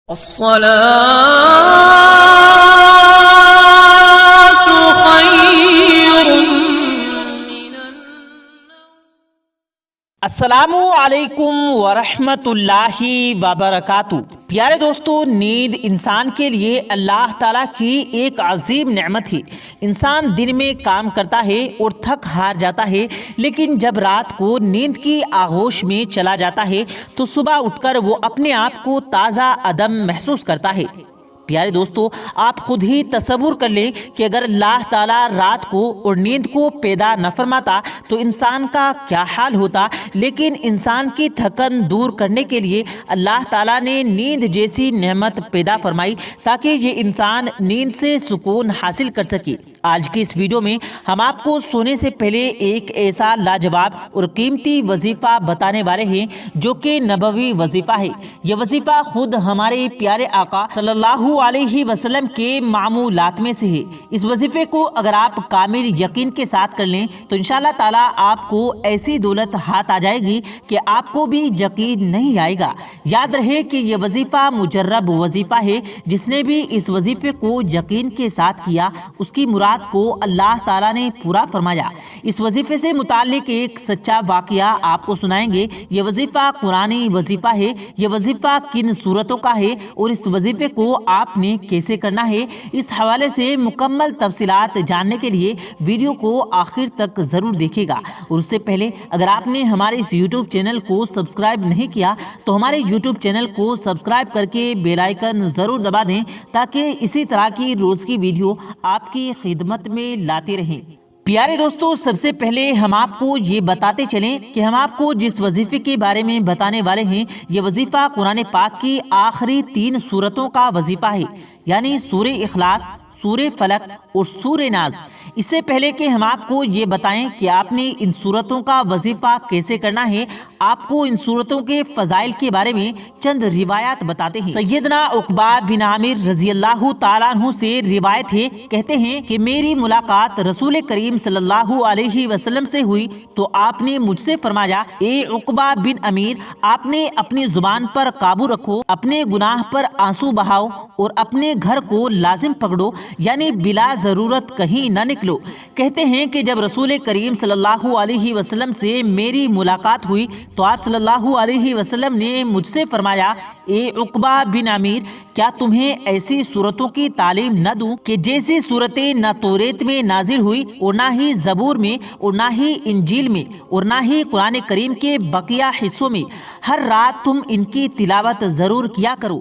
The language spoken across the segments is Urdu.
الصلاة خير من السلام علیکم ورحمۃ اللہ وبرکاتہ۔ پیارے دوستو، نیند انسان کے لیے اللہ تعالیٰ کی ایک عظیم نعمت ہے۔ انسان دن میں کام کرتا ہے اور تھک ہار جاتا ہے، لیکن جب رات کو نیند کی آغوش میں چلا جاتا ہے تو صبح اٹھ کر وہ اپنے آپ کو تازہ عدم محسوس کرتا ہے۔ پیارے دوستو، آپ خود ہی تصور کر لیں کہ اگر اللہ تعالیٰ رات کو اور نیند کو پیدا نہ فرماتا تو انسان کا کیا حال ہوتا۔ لیکن انسان کی تھکن دور کرنے کے لیے اللہ تعالیٰ نے نیند جیسی نعمت پیدا فرمائی تاکہ یہ انسان نیند سے سکون حاصل کر سکے۔ آج کی اس ویڈیو میں ہم آپ کو سونے سے پہلے ایک ایسا لاجواب اور قیمتی وظیفہ بتانے والے ہیں جو کہ نبوی وظیفہ ہے۔ یہ وظیفہ خود ہمارے پیارے آقا صلی اللہ علیہ وسلم کے معمولات میں سے ہے۔ اس وظیفے کو اگر آپ کامل یقین کے ساتھ کر لیں تو انشاءاللہ تعالیٰ آپ کو ایسی دولت ہاتھ آ جائے گی کہ آپ کو بھی یقین نہیں آئے گا۔ یاد رہے کہ یہ وظیفہ مجرب وظیفہ ہے۔ جس نے بھی اس وظیفے کو یقین کے ساتھ کیا اس کی مراد کو اللہ تعالیٰ نے پورا فرمایا۔ اس وظیفے سے متعلق ایک سچا واقعہ آپ کو سنائیں گے۔ یہ وظیفہ قرآنی وظیفہ ہے۔ یہ وظیفہ کن صورتوں کا ہے اور اس وظیفے کو آپ نے کیسے کرنا ہے، اس حوالے سے مکمل تفصیلات جاننے کے لیے ویڈیو کو آخر تک ضرور دیکھیے گا۔ اور اس سے پہلے اگر آپ نے ہمارے اس یوٹیوب چینل کو سبسکرائب نہیں کیا تو ہمارے یوٹیوب چینل کو سبسکرائب کر کے بیل آئیکن ضرور دبا دیں تاکہ اسی طرح کی روز کی ویڈیو آپ کی خدمت میں لاتے رہیں۔ پیارے دوستو، سب سے پہلے ہم آپ کو یہ بتاتے چلیں کہ ہم آپ کو جس وظیفے کے بارے میں بتانے والے ہیں یہ وظیفہ قرآن پاک کی آخری 3 سورتوں کا وظیفہ ہے، یعنی سورہ اخلاص، سورہ فلق اور سورہ ناس۔ اس سے پہلے کہ ہم آپ کو یہ بتائیں کہ آپ نے ان سورتوں کا وظیفہ کیسے کرنا ہے، آپ کو ان سورتوں کے فضائل کے بارے میں چند روایات بتاتے ہیں۔ سیدنا عقبہ بن عامر رضی اللہ تعالیٰ عنہ سے روایت ہے، کہتے ہیں کہ میری ملاقات رسول کریم صلی اللہ علیہ وسلم سے ہوئی تو آپ نے مجھ سے فرمایا، اے عقبہ بن عامر، آپ نے اپنی زبان پر قابو رکھو، اپنے گناہ پر آنسو بہاؤ اور اپنے گھر کو لازم پکڑو، یعنی بلا ضرورت کہیں نہ نکلو۔ کہتے ہیں کہ جب رسول کریم صلی اللہ علیہ وسلم سے میری ملاقات ہوئی تو آپ صلی اللہ علیہ وسلم نے مجھ سے فرمایا، اے عقبہ بن عامر، کیا تمہیں ایسی صورتوں کی تعلیم نہ دوں کہ جیسی صورتیں نہ توریت میں نازل ہوئی اور نہ ہی زبور میں اور نہ ہی انجیل میں اور نہ ہی قرآن کریم کے بقیہ حصوں میں، ہر رات تم ان کی تلاوت ضرور کیا کرو۔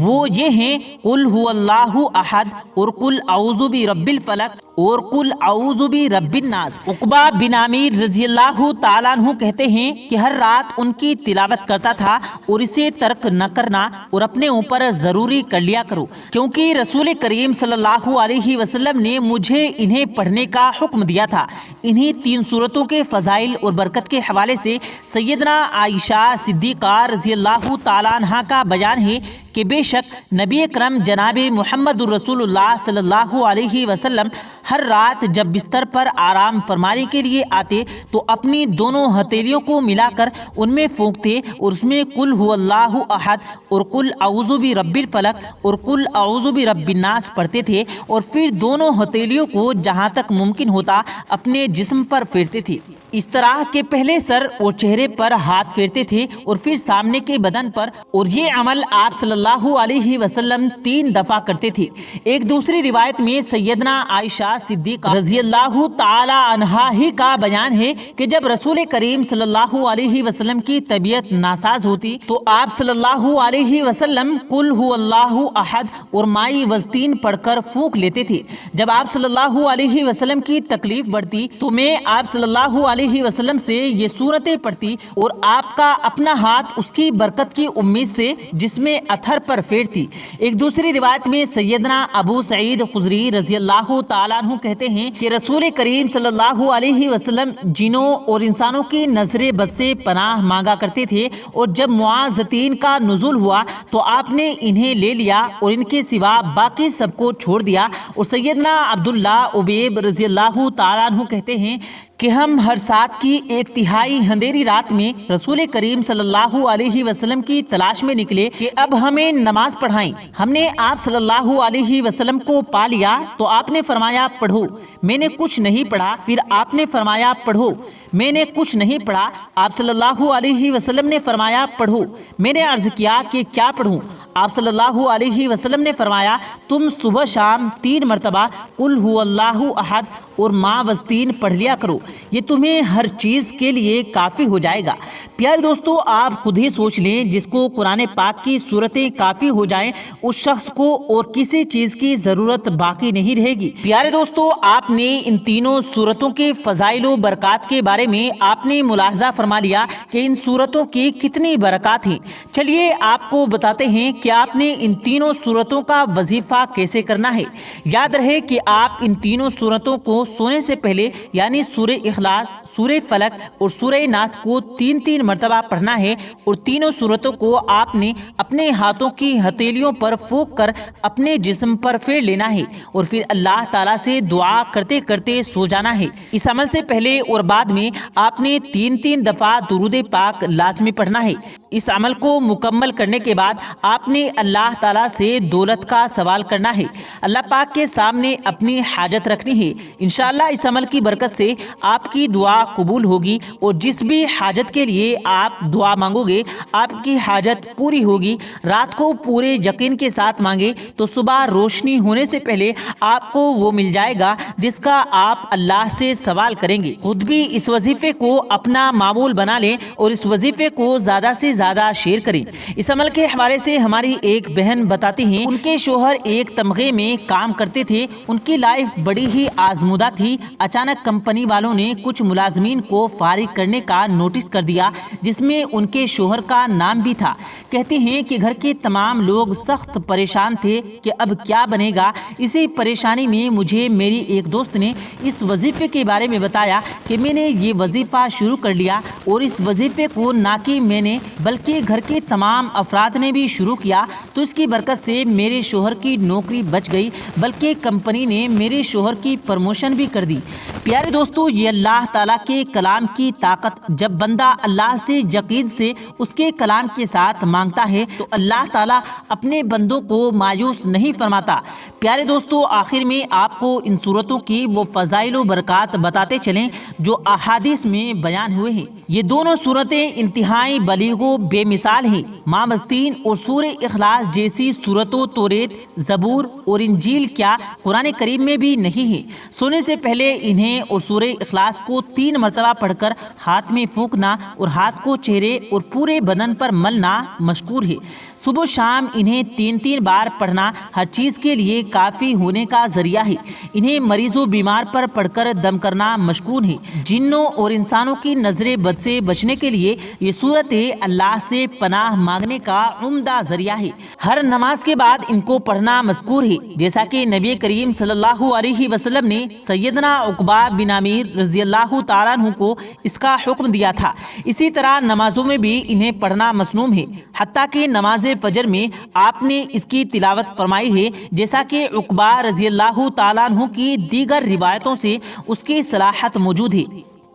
وہ یہ ہیں قل هو اللہ احد اور قل اعوذ برب الفلق اور قل اعوذ برب الناس۔ عقبہ بن عامر رضی اللہ تعالیٰ عنہ کہتے ہیں کہ ہر رات ان کی تلاوت کرتا تھا اور اسے ترک نہ کرنا اور اپنے اوپر ضروری کر لیا کرو، کیونکہ رسول کریم صلی اللہ علیہ وسلم نے مجھے انہیں پڑھنے کا حکم دیا تھا۔ انہی 3 صورتوں کے فضائل اور برکت کے حوالے سے سیدنا عائشہ صدیقہ رضی اللہ تعالیٰ عنہ کا بیان ہے کہ بے شک نبی اکرم جناب محمد رسول اللہ صلی اللہ علیہ وسلم ہر رات جب بستر پر آرام فرمانے کے لیے آتے تو اپنی دونوں ہتھیلیوں کو ملا کر ان میں پھونکتے اور اس میں قل هو اللہ احد اور قل اعوذ برب الفلق اور قل اعوذ برب الناس پڑھتے تھے، اور پھر دونوں ہتھیلیوں کو جہاں تک ممکن ہوتا اپنے جسم پر پھیرتے تھے۔ اس طرح کہ پہلے سر اور چہرے پر ہاتھ پھیرتے تھے اور پھر سامنے کے بدن پر، اور یہ عمل آپ صلی اللہ علیہ وسلم 3 دفعہ کرتے تھے۔ ایک دوسری روایت میں سیدنا عائشہ صدیقہ رضی اللہ تعالی عنہا ہی کا بیان ہے کہ جب رسول کریم صلی اللہ علیہ وسلم کی طبیعت ناساز ہوتی تو آپ صلی اللہ علیہ وسلم قل هو اللہ احد اور مائی وزتین پڑھ کر پھونک لیتے تھے۔ جب آپ صلی اللہ علیہ وسلم کی تکلیف بڑھتی تو میں آپ صلی اللہ علیہ وسلم سے یہ صورتیں پڑھتی اور آپ کا اپنا ہاتھ اس کی برکت کی امید سے جس میں اتھر پر پھیرتی۔ ایک دوسری روایت میں سیدنا ابو سعید خدری رضی اللہ تعالیٰ عنہ کہتے ہیں کہ رسول کریم صلی اللہ علیہ وسلم جنوں اور انسانوں کی نظر بد سے پناہ مانگا کرتے تھے، اور جب معاذتین کا نزول ہوا تو آپ نے انہیں لے لیا اور ان کے سوا باقی سب کو چھوڑ دیا۔ اور سیدنا عبداللہ عبیب رضی اللہ تعالیٰ عنہ کہتے ہیں کہ ہم ہر سات کی 1/3 اندھیری رات میں رسول کریم صلی اللہ علیہ وسلم کی تلاش میں نکلے کہ اب ہمیں نماز پڑھائیں۔ ہم نے آپ صلی اللہ علیہ وسلم کو پا لیا تو آپ نے فرمایا پڑھو۔ میں نے کچھ نہیں پڑھا، پھر آپ نے فرمایا پڑھو۔ میں نے کچھ نہیں پڑھا، آپ صلی اللہ علیہ وسلم نے فرمایا پڑھو۔ میں نے عرض کیا کہ کیا پڑھوں؟ آپ صلی اللہ علیہ وسلم نے فرمایا تم صبح شام 3 مرتبہ قل هو اللہ احد اور ماں وستین پڑھ لیا کرو، یہ تمہیں ہر چیز کے لیے کافی ہو جائے گا۔ پیارے دوستو، آپ خود ہی سوچ لیں، جس کو قرآن پاک کی صورتیں کافی ہو جائیں اس شخص کو اور کسی چیز کی ضرورت باقی نہیں رہے گی۔ پیارے دوستو، آپ نے ان تینوں صورتوں کے فضائل و برکات کے بارے میں آپ نے ملاحظہ فرما لیا کہ ان صورتوں کی کتنی برکات ہیں۔ چلیے آپ کو بتاتے ہیں کہ آپ نے ان تینوں صورتوں کا وظیفہ کیسے کرنا ہے۔ یاد رہے کہ آپ ان تینوں صورتوں کو سونے سے پہلے یعنی سورہ اخلاص، سورہ فلق اور سورہ ناس کو 3 مرتبہ پڑھنا ہے، اور تینوں صورتوں کو آپ نے اپنے ہاتھوں کی ہتھیلیوں پر پھونک کر اپنے جسم پر پھیر لینا ہے، اور پھر اللہ تعالیٰ سے دعا کرتے کرتے سو جانا ہے۔ اس عمل سے پہلے اور بعد میں آپ نے 3 دفعہ درود پاک لازمی پڑھنا ہے۔ اس عمل کو مکمل کرنے کے بعد آپ نے اللہ تعالیٰ سے دولت کا سوال کرنا ہے، اللہ پاک کے سامنے اپنی حاجت رکھنی ہے۔ انشاءاللہ اس عمل کی برکت سے آپ کی دعا قبول ہوگی، اور جس بھی حاجت کے لیے آپ دعا مانگو گے آپ کی حاجت پوری ہوگی۔ رات کو پورے یقین کے ساتھ مانگے تو صبح روشنی ہونے سے پہلے آپ کو وہ مل جائے گا جس کا آپ اللہ سے سوال کریں گے۔ خود بھی اس وظیفے کو اپنا معمول بنا لیں اور اس وظیفے کو زیادہ سے زیادہ شیئر کریں۔ اس عمل کے حوالے سے ہماری ایک بہن بتاتی ہیں، ان کے شوہر ایک تمغے میں کام کرتے تھے، ان کی لائف بڑی ہی آزمودہ تھی۔ اچانک کمپنی والوں نے کچھ ملازمین کو فارغ کرنے کا نوٹس کر دیا جس میں ان کے شوہر کا نام بھی تھا۔ کہتے ہیں کہ گھر کے تمام لوگ سخت پریشان تھے کہ اب کیا بنے گا۔ اسی پریشانی میں مجھے میری ایک دوست نے اس وظیفے کے بارے میں بتایا کہ میں نے یہ وظیفہ شروع کر لیا، اور اس وظیفے کو نہ کہ میں نے بلکہ گھر کے تمام افراد نے بھی شروع کیا، تو اس کی برکت سے میرے شوہر کی نوکری بچ گئی، بلکہ کمپنی نے میرے شوہر کی پروموشن بھی کر دی۔ پیارے دوستو، یہ اللہ تعالیٰ کے کلام کی طاقت، جب بندہ اللہ سے یقین سے اس کے کلام کے ساتھ مانگتا ہے تو اللہ تعالیٰ اپنے بندوں کو مایوس نہیں فرماتا۔ پیارے دوستو، آخر میں آپ کو ان صورتوں کی وہ فضائل و برکات بتاتے چلیں جو احادیث میں بیان ہوئے ہیں۔ یہ دونوں صورتیں انتہائی بلیغ و بے مثال ہیں۔ ماں وستین اور سورہ اخلاص جیسی صورتوں توریت، زبور اور انجیل کیا قرآن کریم میں بھی نہیں ہیں۔ سونے سے پہلے انہیں اور سورہ اخلاص کو 3 مرتبہ پڑھ کر ہاتھ میں پھونکنا اور ہاتھ کو چہرے اور پورے بدن پر ملنا مشکور ہے۔ صبح شام انہیں 3 بار پڑھنا ہر چیز کے لیے کافی ہونے کا ذریعہ ہے۔ انہیں مریض و بیمار پر پڑھ کر دم کرنا مشکور ہے۔ جنوں اور انسانوں کی نظر بد سے بچنے کے لیے یہ صورت اللہ سے پناہ مانگنے کا عمدہ ذریعہ ہے۔ ہر نماز کے بعد ان کو پڑھنا مذکور ہے، جیسا کہ نبی کریم صلی اللہ علیہ وسلم نے سیدنا عقبہ بن عامر رضی اللہ تعالیٰ عنہ کو اس کا حکم دیا تھا۔ اسی طرح نمازوں میں بھی انہیں پڑھنا مسنون ہے، حتیٰ کہ نماز فجر میں آپ نے اس کی تلاوت فرمائی ہے، جیسا کہ عقبہ رضی اللہ تعالیٰ عنہ کی دیگر روایتوں سے اس کی صلاحت موجود ہے۔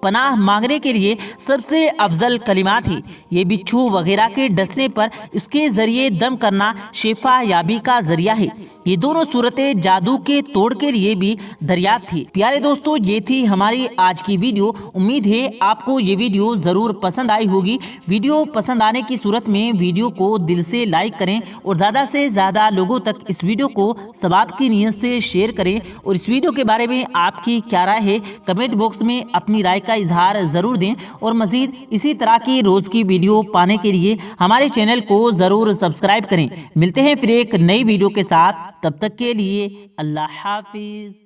پناہ مانگنے کے لیے سب سے افضل کلمات ہیں۔ یہ بچھو وغیرہ کے ڈسنے پر اس کے ذریعے دم کرنا شفا یابی کا ذریعہ ہے۔ یہ دونوں صورتیں جادو کے توڑ کے لیے بھی دریافت تھی۔ پیارے دوستو، یہ تھی ہماری آج کی ویڈیو۔ امید ہے آپ کو یہ ویڈیو ضرور پسند آئی ہوگی۔ ویڈیو پسند آنے کی صورت میں ویڈیو کو دل سے لائک کریں اور زیادہ سے زیادہ لوگوں تک اس ویڈیو کو ثواب کی نیت سے شیئر کریں، اور اس ویڈیو کے بارے میں آپ کی کیا رائے ہے کمنٹ باکس میں اپنی رائے کا اظہار ضرور دیں، اور مزید اسی طرح کی روز کی ویڈیو پانے کے لیے ہمارے چینل کو ضرور سبسکرائب کریں۔ ملتے ہیں پھر ایک نئی ویڈیو کے ساتھ، تب تک کے لیے اللہ حافظ۔